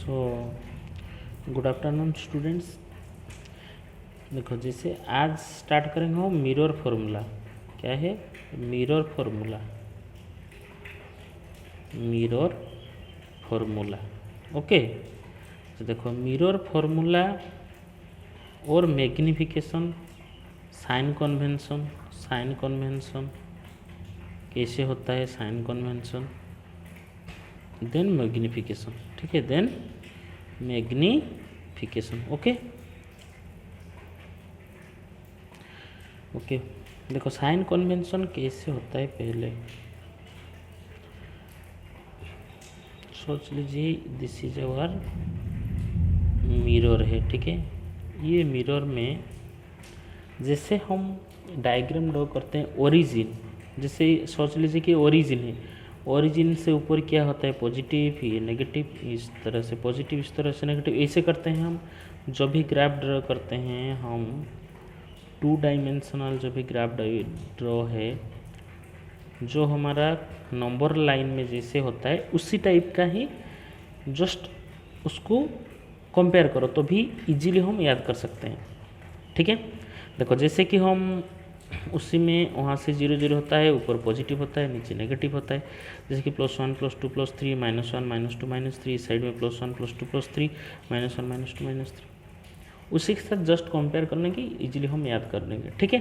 So good afternoon students. देखो जैसे आज स्टार्ट करेंगे हम मिरर फॉर्मूला। क्या है? Mirror formula. Mirror formula. Okay, तो देखो मिरर फॉर्मूला और magnification, sign convention. Sign convention कैसे होता है? Sign convention, then magnification. ठीक है, देन मैग्निफिकेशन। ओके ओके, देखो साइन कन्वेंशन कैसे होता है पहले सोच लीजिए। दिस इज अवर मिरर है। ठीक है, ये मिरर में जैसे हम डायग्राम ड्रॉ करते हैं ओरिजिन, जैसे सोच लीजिए कि ओरिजिन है। ओरिजिन से ऊपर क्या होता है? पॉजिटिव, ये नेगेटिव, इस तरह से पॉजिटिव, इस तरह से नेगेटिव, ऐसे करते हैं हम। जो भी ग्राफ ड्रॉ करते हैं हम, 2 डायमेंशनल जो भी ग्राफ ड्रॉ है, जो हमारा नंबर लाइन में जैसे होता है उसी टाइप का ही, जस्ट उसको कंपेयर करो तो भी इजीली हम याद कर सकते हैं। ठीक है, देखो जैसे कि हम उसी में वहाँ से 0 0 होता है, ऊपर पॉजिटिव होता है, नीचे नेगेटिव होता है। जैसे कि +1 +2 +3 -1 -2 -3, साइड में +1 +2 +3 -1 -2 -3, उसी के साथ जस्ट कंपेयर करने की इजीली हम याद कर लेंगे। ठीक है,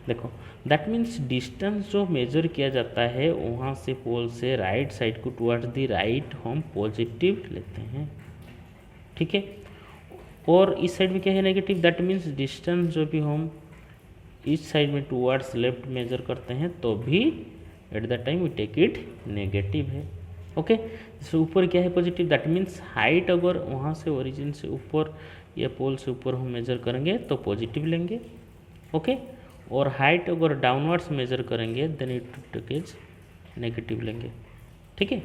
देखो दैट मीन्स डिस्टेंस जो मेजर किया जाता है वहाँ से पोल से राइट साइड को टुवर्ड्स द राइट हम पॉजिटिव लेते हैं। ठीक है, और इस साइड में क्या है? नेगेटिव। दैट मीन्स डिस्टेंस जो भी हम इस साइड में टुवर्ड्स लेफ्ट मेजर करते हैं तो भी at the time we take it negative है। ओके, जैसे ऊपर क्या है? पॉजिटिव। दैट मीन्स हाइट अगर वहाँ से ओरिजिन से ऊपर या पोल से ऊपर हम मेजर करेंगे तो पॉजिटिव लेंगे। ओके, और हाइट अगर डाउनवर्ड्स मेजर करेंगे then it take is negative लेंगे। ठीक है,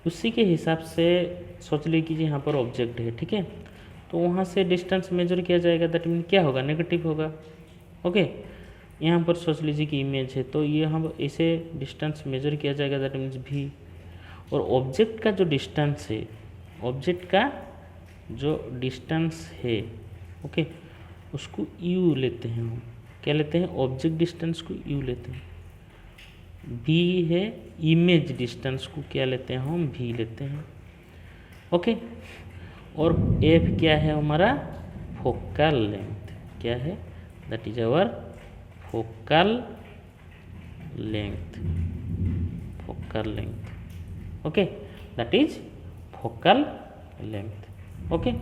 उसी के हिसाब से सोच लीजिए कि यहाँ पर ऑब्जेक्ट है। ठीक है, तो वहाँ से डिस्टेंस मेजर किया जाएगा, दैट मीन क्या होगा? नेगेटिव होगा। ओके, यहाँ पर सोच लीजिए कि इमेज है, तो ये हम इसे डिस्टेंस मेजर किया जाएगा, दैट मीन्स भी। और ऑब्जेक्ट का जो डिस्टेंस है, ऑब्जेक्ट का जो डिस्टेंस है, ओके, उसको यू लेते हैं हम। क्या लेते हैं? ऑब्जेक्ट डिस्टेंस को यू लेते हैं। भी है इमेज डिस्टेंस को क्या लेते हैं हम? भी लेते हैं। ओके, और एफ क्या है हमारा? Focal length. क्या है? That is our focal length. Focal length. Okay, that is focal length. Okay,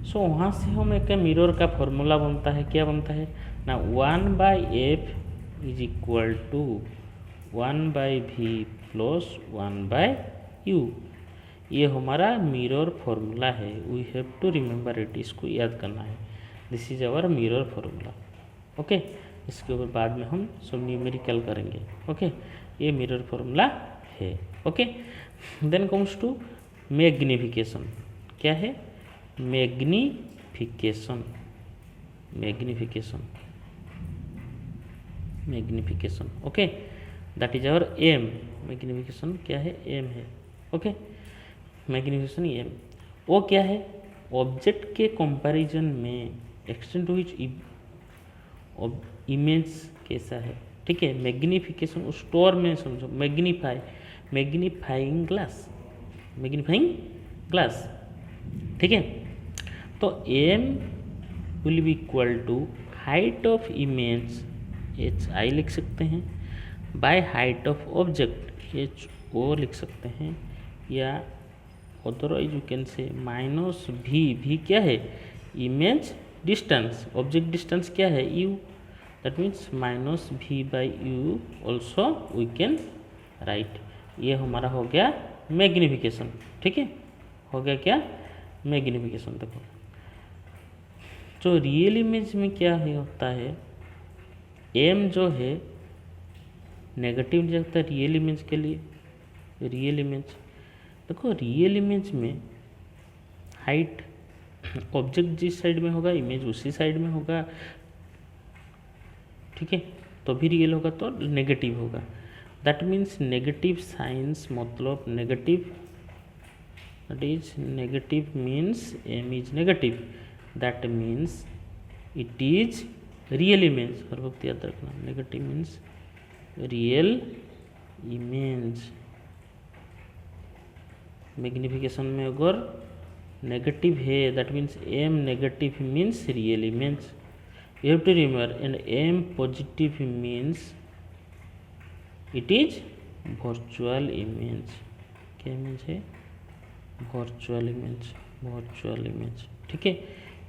so वहाँ से हम एक मिरर का फॉर्मूला बनता है। क्या बनता है ना? 1/f is equal to 1/v plus 1/u। ये हमारा मिरर फॉर्मूला है। We have to remember it. इसको याद करना है। This is our mirror formula. Okay, इसके ऊपर बाद में हम सब न्यूमेरिकल करेंगे। ओके, ये मिरर फॉर्मूला है। Okay, then comes to magnification. क्या है? Magnification. Magnification, magnification. Okay, that is our M. Magnification क्या है? एम है। Okay, magnification M. वो क्या है? ऑब्जेक्ट के कंपैरिजन में एक्सटेंड टू विच इमेज कैसा है। ठीक है, मैग्निफिकेशन उस स्टोर में समझो। Magnify, magnifying glass, magnifying glass. ठीक है, तो M will be equal to height of image H I लिख सकते हैं, by height of object H O लिख सकते हैं, या otherwise you can say minus V. V क्या है? Image distance. ऑब्जेक्ट डिस्टेंस क्या है? U. That means minus V by U also we can write. ये हमारा हो गया मैग्निफिकेशन। ठीक है, हो गया क्या? मैग्निफिकेशन। देखो जो रियल इमेज में क्या है होता है, एम जो है नेगेटिव नहीं जाता रियल इमेज के लिए। रियल इमेज, देखो रियल इमेज में हाइट, ऑब्जेक्ट जिस साइड में होगा इमेज उसी साइड में होगा। ठीक है, तो भी रियल होगा तो नेगेटिव होगा। दैट मीन्स नेगेटिव साइंस मतलब negative that is negative means m is negative, that means it is real image। हर वक्त याद रखना, negative means real image. Magnification में अगर नेगेटिव है that means M negative means real image, you have to remember. And M positive means it is virtual image. क्या image है? Virtual image, virtual image. ठीक है,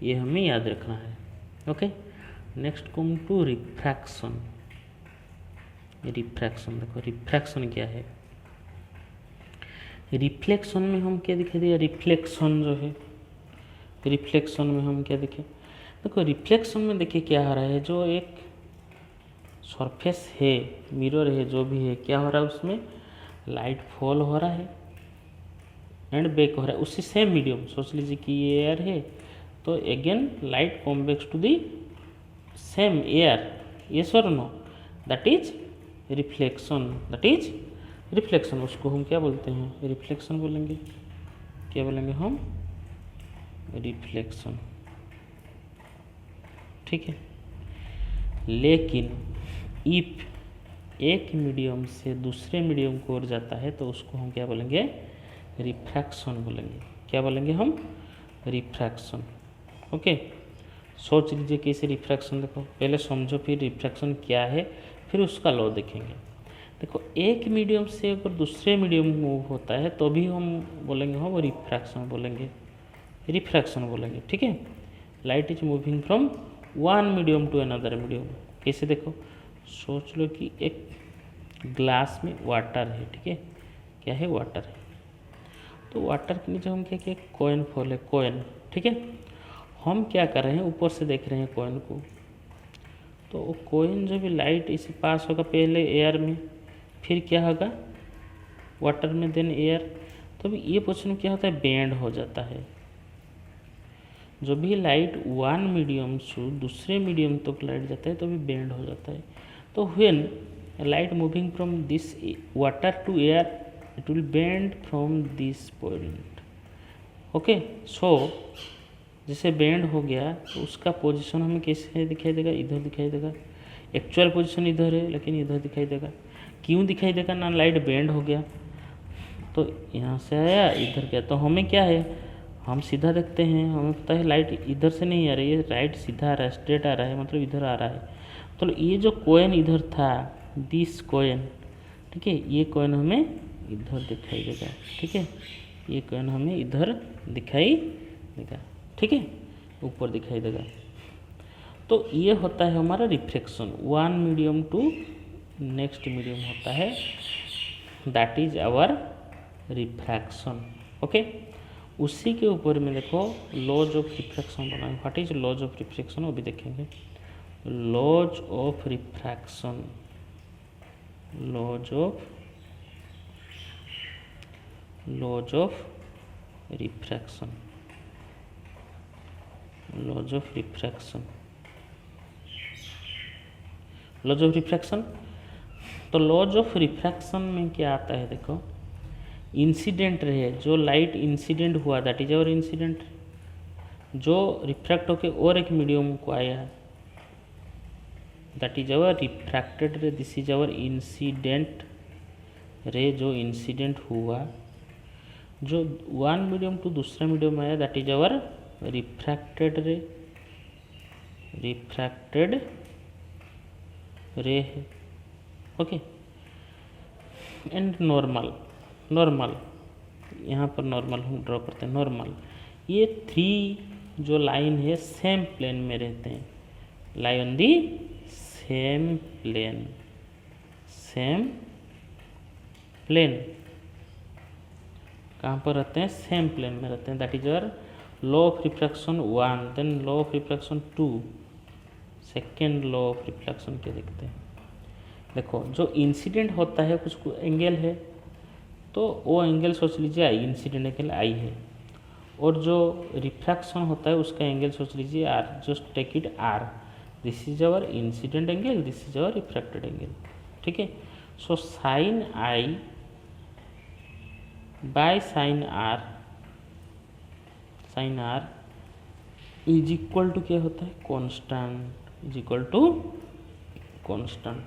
ये हमें याद रखना है। Okay, next come to refraction. Refraction देखो, रिफ्रैक्शन क्या है? रिफ्लेक्शन में हम क्या दिखाई दिया? रिफ्लेक्शन जो है, रिफ्लेक्शन में हम क्या देखें? देखो रिफ्लेक्शन में देखिए क्या हो रहा है, जो एक सरफेस है, मिरर है, जो भी है, क्या हो रहा है उसमें? लाइट फॉल हो रहा है एंड बेक हो रहा है उसी सेम मीडियम। सोच लीजिए कि ये एयर है, तो again light convex to the same air, yes और no? That is reflection, that is reflection. उसको हम क्या बोलते हैं? रिफ्लेक्शन बोलेंगे। क्या बोलेंगे हम? रिफ्लेक्शन। ठीक है, लेकिन इफ एक मीडियम से दूसरे मीडियम को ओर जाता है तो उसको हम क्या बोलेंगे? रिफ्रैक्शन बोलेंगे। क्या बोलेंगे हम? रिफ्रैक्शन। ओके, सोच लीजिए कैसे रिफ्रैक्शन, देखो पहले समझो फिर रिफ्रैक्शन क्या है, फिर उसका लॉ देखेंगे। देखो एक मीडियम से अगर दूसरे मीडियम मूव होता है तो भी हम बोलेंगे, हम रिफ्रैक्शन बोलेंगे, रिफ्रैक्शन बोलेंगे। ठीक है, light is moving from one medium to another medium. कैसे? देखो सोच लो कि एक ग्लास में वाटर है। ठीक है, क्या है? वाटर है। तो वाटर के नीचे हम क्या क्या? कॉइन फॉल है, कॉइन। ठीक है, हम क्या कर रहे हैं? ऊपर से देख रहे हैं कॉइन को, तो वो कॉइन जो भी लाइट इसे पास होगा पहले एयर में, फिर क्या होगा? वाटर में, देन एयर। तो अभी ये पोर्शन क्या होता है? बेंड हो जाता है। जो भी लाइट वन मीडियम से दूसरे मीडियम तक लाइट जाता है तो भी बेंड हो जाता है। तो when light moving from this water to air, it will bend from this point. Okay, so जैसे बेंड हो गया तो उसका पोजीशन हमें कैसे दिखाई देगा? इधर दिखाई देगा। एक्चुअल पोजीशन इधर है लेकिन इधर दिखाई देगा। क्यों दिखाई देगा? ना लाइट बेंड हो गया तो यहाँ से आया, इधर गया, तो हमें क्या है? हम सीधा देखते हैं, हमें पता है लाइट इधर से नहीं आ रही है, राइट सीधा आ रहा है, स्ट्रेट आ रहा है, मतलब इधर आ रहा है। तो ये जो कॉइन इधर था, दिस कॉइन, ठीक है, ये कॉइन हमें इधर दिखाई देगा। ठीक है, ये कॉइन हमें इधर दिखाई देगा। ठीक है, ऊपर दिखाई देगा। तो ये होता है हमारा reflection, one medium to next medium होता है, that is our refraction. Okay, उसी के ऊपर में देखो लॉज ऑफ रिफ्रैक्शन बना है। What is laws of refraction, वो भी देखेंगे। Laws of refraction, laws of refraction, laws of refraction, laws of refraction. तो लॉज ऑफ रिफ्रैक्शन में क्या आता है? देखो इंसिडेंट रहे, जो लाइट इंसिडेंट हुआ दैट इज आवर इंसिडेंट, जो रिफ्रैक्ट होके और एक मीडियम को आया that is our refracted ray, this is our incident ray, जो इंसिडेंट हुआ, जो वन मीडियम टू दूसरा मीडियम आया that is our refracted ray, refracted ray है। ओके, एंड नॉर्मल, नॉर्मल यहाँ पर नॉर्मल हम ड्रॉ करते हैं। नॉर्मल, ये थ्री जो लाइन है सेम प्लेन में रहते हैं, lie on the same plane, same plane. कहाँ पर रहते हैं? सेम प्लेन में रहते हैं। That is our law of refraction one, then law of refraction two, second law of reflection के देखते हैं। देखो जो इंसिडेंट होता है कुछ एंगल है, तो वो एंगल सोच लीजिए आई, इंसिडेंट एंगल आई है, और जो रिफ्रैक्शन होता है उसका एंगल सोच लीजिए r, just take it r, this is our incident angle, this is our refracted angle. ठीक है, so sine i by sine r sine r is equal to क्या होता है, constant, is equal to constant.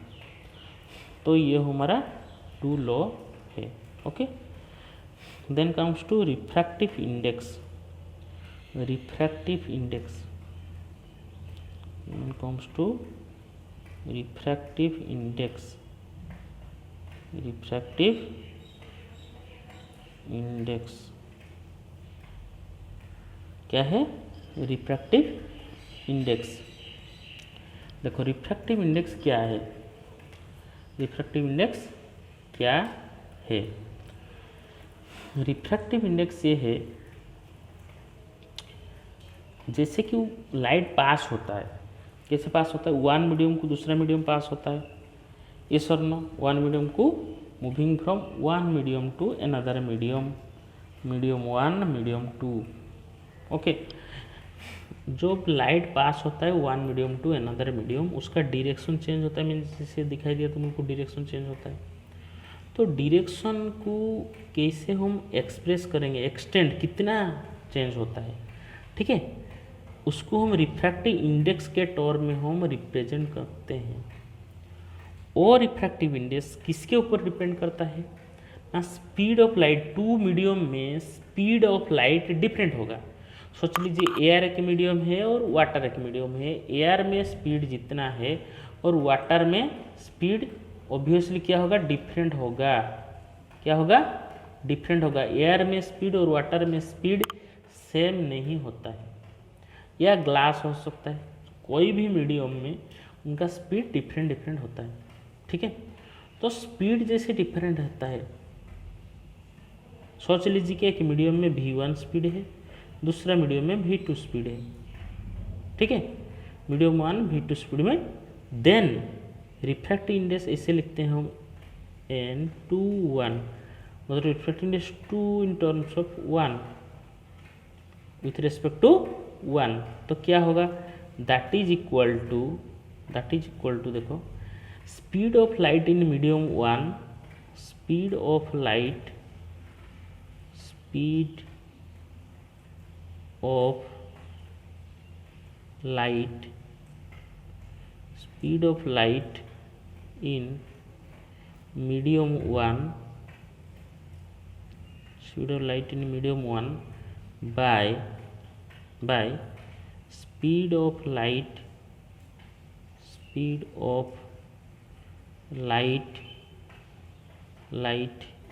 तो ये हमारा two law है। Okay, then comes to refractive index. Refractive index comes to refractive index। refractive index क्या है, refractive index. देखो रिफ्रैक्टिव इंडेक्स क्या है, रिफ्रैक्टिव इंडेक्स क्या है। रिफ्रैक्टिव इंडेक्स ये है, जैसे कि लाइट पास होता है, कैसे पास होता है, वन मीडियम को दूसरा मीडियम पास होता है, यस और नो, वन मीडियम को moving from one medium to another medium, medium one medium two. Okay, जो लाइट पास होता है one medium to another medium, उसका डायरेक्शन चेंज होता है। मैंने जैसे दिखाई दिया तो मुझको डायरेक्शन चेंज होता है। तो डायरेक्शन को कैसे हम एक्सप्रेस करेंगे, एक्सटेंड कितना चेंज होता है, ठीक है, उसको हम रिफ्रैक्टिव इंडेक्स के टर्म में हम रिप्रेजेंट करते हैं। और रिफ्रैक्टिव इंडेक्स किसके ऊपर डिपेंड करता है ना, speed of light. Two medium में स्पीड ऑफ लाइट डिफरेंट होगा। सोच लीजिए एयर एक मीडियम है और वाटर एक मीडियम है। एयर में स्पीड जितना है और वाटर में स्पीड ऑब्वियसली क्या होगा, डिफरेंट होगा। क्या होगा, डिफरेंट होगा। एयर में स्पीड और वाटर में स्पीड सेम नहीं होता है। या ग्लास हो सकता है, कोई भी मीडियम में उनका स्पीड डिफरेंट डिफरेंट होता है, ठीक है। तो स्पीड जैसे डिफरेंट रहता है, सोच लीजिए कि एक मीडियम में V1 स्पीड है, दूसरा मीडियम में V2 स्पीड है, ठीक है, मीडियम वन V2 स्पीड में। देन रिफ्रैक्टिव इंडेक्स ऐसे लिखते हैं हम N21, मतलब refractive index 2 in terms of 1 with respect to 1। तो क्या होगा, दैट इज इक्वल टू देखो, speed of light in medium one, speed of light in medium 1, speed of light in medium 1 by speed of light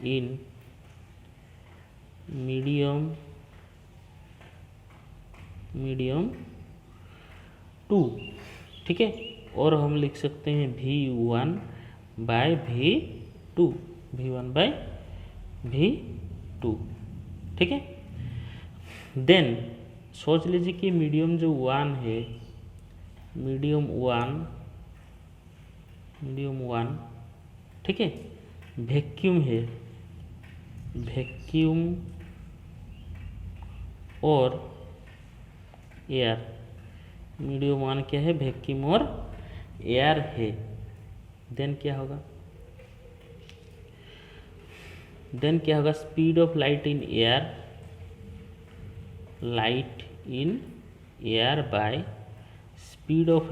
in medium 2, ठीक है। और हम लिख सकते हैं V1 bye V2, V1 bye V2, ठीक है। देन सोच लीजिए कि मीडियम जो 1 है, मीडियम वन, ठीक है, वैक्यूम है, वैक्यूम और एयर। मीडियम वन क्या है, वैक्यूम और एयर है। देन क्या होगा, speed of light in air by speed of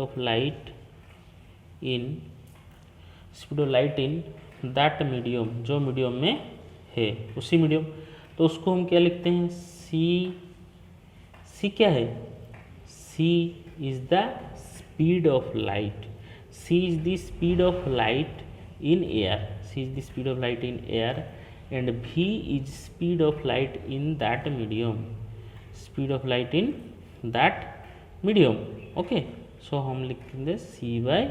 light in that medium, जो मीडियम में है, उसी मीडियम। तो उसको हम क्या लिखते हैं, सी क्या है, C is the speed of light, C is the speed of light in air, and V is speed of light in that medium, okay. So हम लिखेंगे C by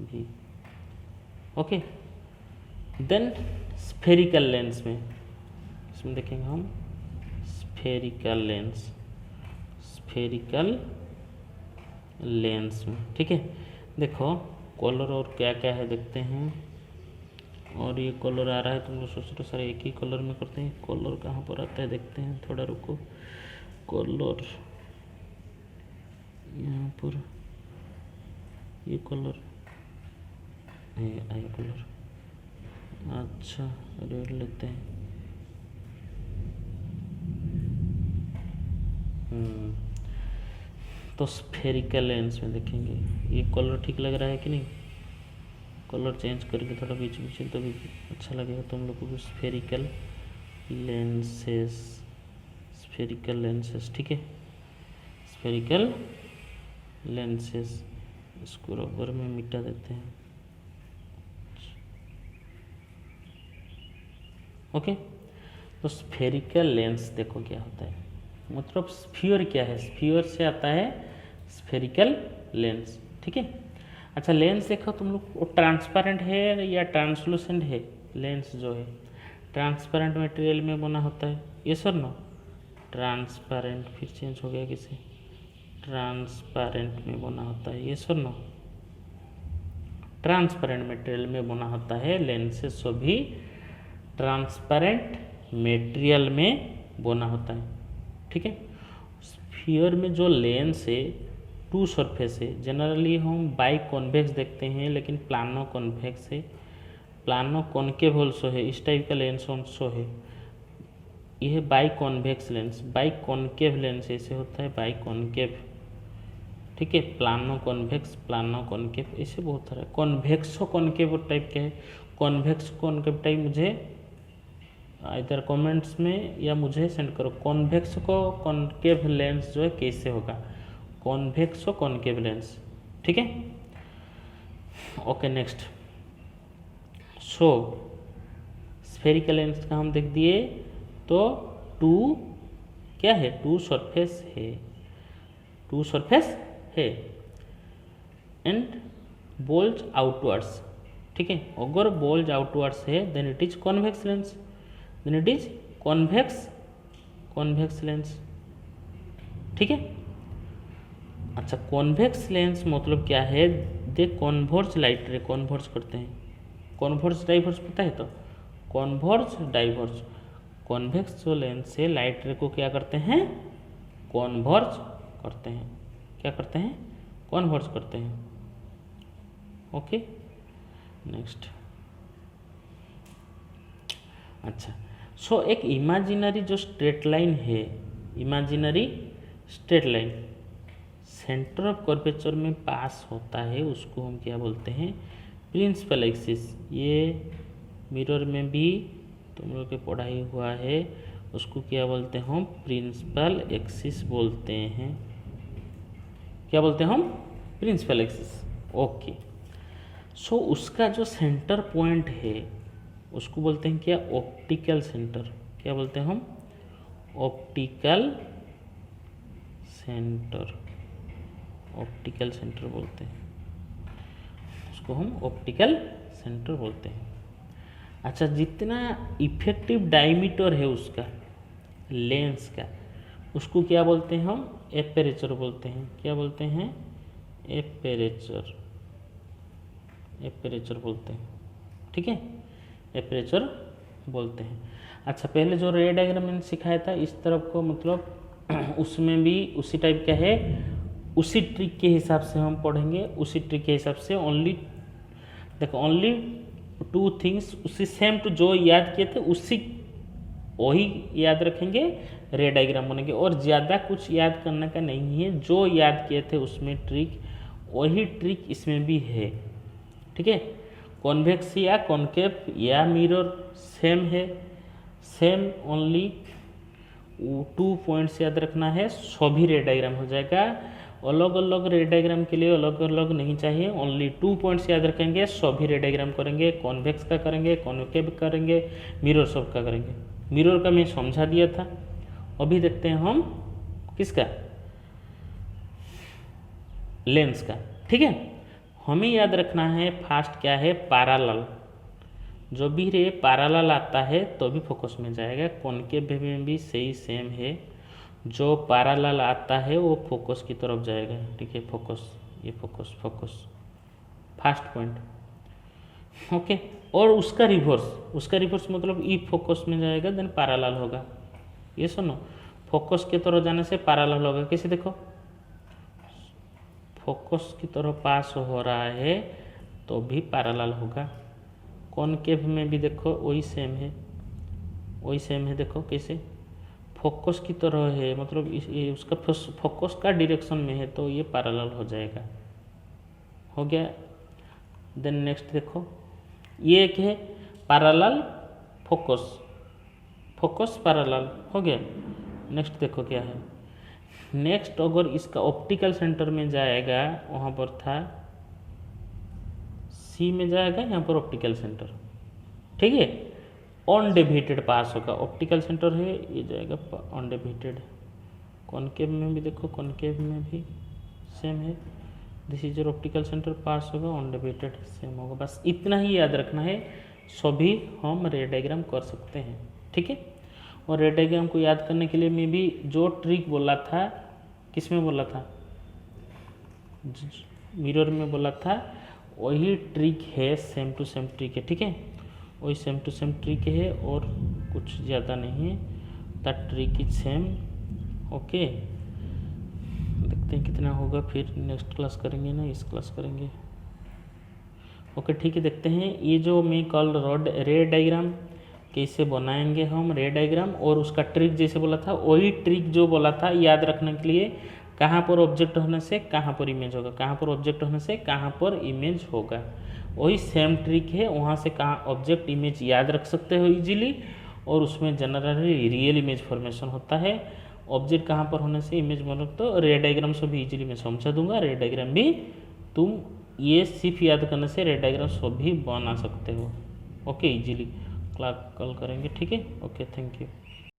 V, okay. Then spherical lens में, इसमें देखेंगे हम spherical lens में, ठीक है। देखो कलर और क्या क्या है देखते हैं। और ये कलर आ रहा है, तुम लोग सोच रहे हो सर एक ही कलर में करते हैं, कलर कहाँ पर आता है देखते हैं, थोड़ा रुको। कलर यहाँ पर, ये कलर है, आई कलर अच्छा रेड लेते हैं। तो स्फेरिकल लेंस में देखेंगे, ये कलर ठीक लग रहा है कि नहीं? कलर चेंज करके थोड़ा बीच बीच तो भी अच्छा लगेगा तुम लोग को। स्फेरिकल लेंसेस, स्फेरिकल लेंसेस, ठीक है, स्फेरिकल लेंसेस। इसको रबर में मिटा देते हैं। ओके, तो स्फेरिकल लेंस देखो क्या होता है, मतलब स्फीयर क्या है, स्फीयर से आता है स्फेरिकल लेंस, ठीक है। अच्छा लेंस देखो तुम लोग, वो ट्रांसपेरेंट है या ट्रांसलूसेंट है? लेंस जो है ट्रांसपेरेंट मटेरियल में बना होता है, ये सर नो, ट्रांसपेरेंट, फिर चेंज हो गया किसी, ट्रांसपेरेंट में बना होता है, ये सर नो, ट्रांसपेरेंट मटेरियल में बना होता है। लेंसेस सभी ट्रांसपेरेंट मटेरियल में बना होता है, ठीक है। स्फीयर में जो लेंस है टू सरफेस है, जनरली हम बाई कॉन्वेक्स देखते हैं, लेकिन प्लानो कॉन्वेक्स है, प्लानो कॉनकेव ऑल्सो है, इस टाइप का लेंस ऑल्सो है। यह by convex lens, by concave lens ऐसे होता है, बाई कॉनकेव, ठीक है, प्लानो कॉन्वेक्स, प्लानो कॉनकेव, ऐसे बहुत सारा। कॉन्वेक्सो कॉनकेव टाइप के है, कॉन्वेक्स कॉनकेव टाइप मुझे इधर कमेंट्स में या मुझे सेंड करो, कॉन्वेक्स को कॉनकेव लेंस जो है कैसे होगा, कॉन्वेक्स और कॉनकेव लेंस, ठीक है। Okay next, so spherical lens का हम देख दिए, तो टू क्या है, टू सरफेस है, टू सरफेस है एंड बोल्ज आउटवर्ड्स, ठीक है। अगर बोल्ज आउटवर्ड्स है then it is convex lens, then it is convex lens, ठीक है। अच्छा कॉन्वेक्स लेंस मतलब क्या है, they converge light ray, converge करते हैं, कॉन्वर्ज डाइवर्ज पता है, तो कॉन्वर्ज डाइवर्ज, कॉन्वेक्स जो लेंस है लाइट रे को क्या करते हैं, कॉन्वर्ज करते हैं, क्या करते हैं, कॉन्वर्ज करते हैं। ओके नेक्स्ट, अच्छा सो एक इमेजिनरी जो स्ट्रेट लाइन है, imaginary straight line centre of curvature में पास होता है, उसको हम क्या बोलते हैं, प्रिंसिपल एक्सिस। ये मिरर में भी तुम लोग के पढ़ाई हुआ है, उसको क्या बोलते हैं हम, प्रिंसिपल एक्सिस बोलते हैं, क्या बोलते हैं हम, प्रिंसिपल एक्सिस। ओके सो उसका जो सेंटर पॉइंट है उसको बोलते हैं क्या, ऑप्टिकल सेंटर, क्या बोलते हैं हम, ऑप्टिकल सेंटर, ऑप्टिकल सेंटर बोलते हैं उसको, हम ऑप्टिकल सेंटर बोलते हैं। अच्छा जितना इफेक्टिव डायमीटर है उसका लेंस का, उसको क्या बोलते हैं हम, एपेरेचर बोलते हैं, क्या बोलते हैं, एपेरेचर, एपेरेचर बोलते हैं, ठीक है, एपेरेचर बोलते हैं। अच्छा पहले जो रे डायग्राम मैंने सिखाया था इस तरफ को, मतलब उसमें भी उसी टाइप का है, उसी ट्रिक के हिसाब से हम पढ़ेंगे, उसी ट्रिक के हिसाब से, ओनली देखो ओनली टू थिंग्स, उसी सेम टू जो याद किए थे उसी वही याद रखेंगे, रे डायग्राम बनेंगे, और ज़्यादा कुछ याद करने का नहीं है, जो याद किए थे उसमें ट्रिक वही ट्रिक इसमें भी है, ठीक है। कॉन्वेक्स या कॉन्केव या मिरर सेम है, सेम, ओनली 2 पॉइंट्स याद रखना है, सभी रे डायग्राम हो जाएगा। अलग अलग रे डायग्राम के लिए अलग अलग नहीं चाहिए, ओनली 2 पॉइंट्स याद रखेंगे, सभी रे डायग्राम करेंगे, कॉन्वेक्स का करेंगे, कॉन्केव करेंगे, मिरर सब का करेंगे। मिरर का मैं समझा दिया था, अभी देखते हैं हम किसका, लेंस का, ठीक है। हमें याद रखना है फास्ट क्या है, पैरेलल, जो भी रे पैरेलल आता है तो भी फोकस में जाएगा, कॉन्केव में भी सही सेम है, जो पैरेलल आता है वो फोकस की तरफ जाएगा, ठीक है, फोकस, ये focus, focus fast point, okay. और उसका रिवर्स मतलब ई फोकस में जाएगा देन पैरेलल होगा, ये सुनो, फोकस की तरफ जाने से पैरेलल होगा, कैसे देखो, फोकस की तरफ पास हो रहा है तो भी पैरेलल होगा, कॉनकेव में भी देखो वही सेम है, वही सेम है। देखो कैसे फोकस की तरह है, मतलब ये उसका फोकस का डायरेक्शन में है, तो ये पैरेलल हो जाएगा। हो गया। देन नेक्स्ट देखो, ये एक है पैरेलल फोकस, फोकस पैरेलल। हो गया। नेक्स्ट देखो क्या है, नेक्स्ट अगर इसका ऑप्टिकल सेंटर में जाएगा, वहाँ पर था सी में जाएगा, यहाँ पर ऑप्टिकल सेंटर, ठीक है। ऑन डेविएटेड पास होगा, ऑप्टिकल सेंटर है, ये जाएगा ऑन डेविएटेड। कॉनकेव में भी देखो, कॉनकेव में भी सेम है, this is your optical centre, pass होगा ऑन डेविएटेड, सेम होगा। बस इतना ही याद रखना है, सभी हम रे डायग्राम कर सकते हैं, ठीक है। और रे डायग्राम को याद करने के लिए मैं भी जो ट्रिक बोला था, किस में बोला था, मिरर में बोला था, वही ट्रिक है, सेम टू सेम ट्रिक है, ठीक है। वही सेम टू सेम ट्रिक है और कुछ ज़्यादा नहीं है, the trick is same. Okay, देखते हैं कितना होगा, फिर नेक्स्ट क्लास करेंगे ना, इस क्लास करेंगे। ओके ठीक है, देखते हैं ये जो मैं कल रे डायग्राम कैसे बनाएंगे हम रे डायग्राम, और उसका ट्रिक जैसे बोला था, वही ट्रिक जो बोला था याद रखने के लिए, कहाँ पर ऑब्जेक्ट होने से कहाँ पर इमेज होगा, कहाँ पर ऑब्जेक्ट होने से कहाँ पर इमेज होगा, वही सेम ट्रिक है। वहाँ से कहाँ ऑब्जेक्ट इमेज याद रख सकते हो इजीली, और उसमें जनरली रियल इमेज फॉर्मेशन होता है। ऑब्जेक्ट कहाँ पर होने से इमेज बनो, तो रे डायग्राम से भी इजीली मैं समझा दूंगा। रे डायग्राम भी तुम ये सिर्फ याद करने से रे डायग्राम सब भी बना सकते हो। ओके, इजीली कल करेंगे, ठीक है। Okay, thank you.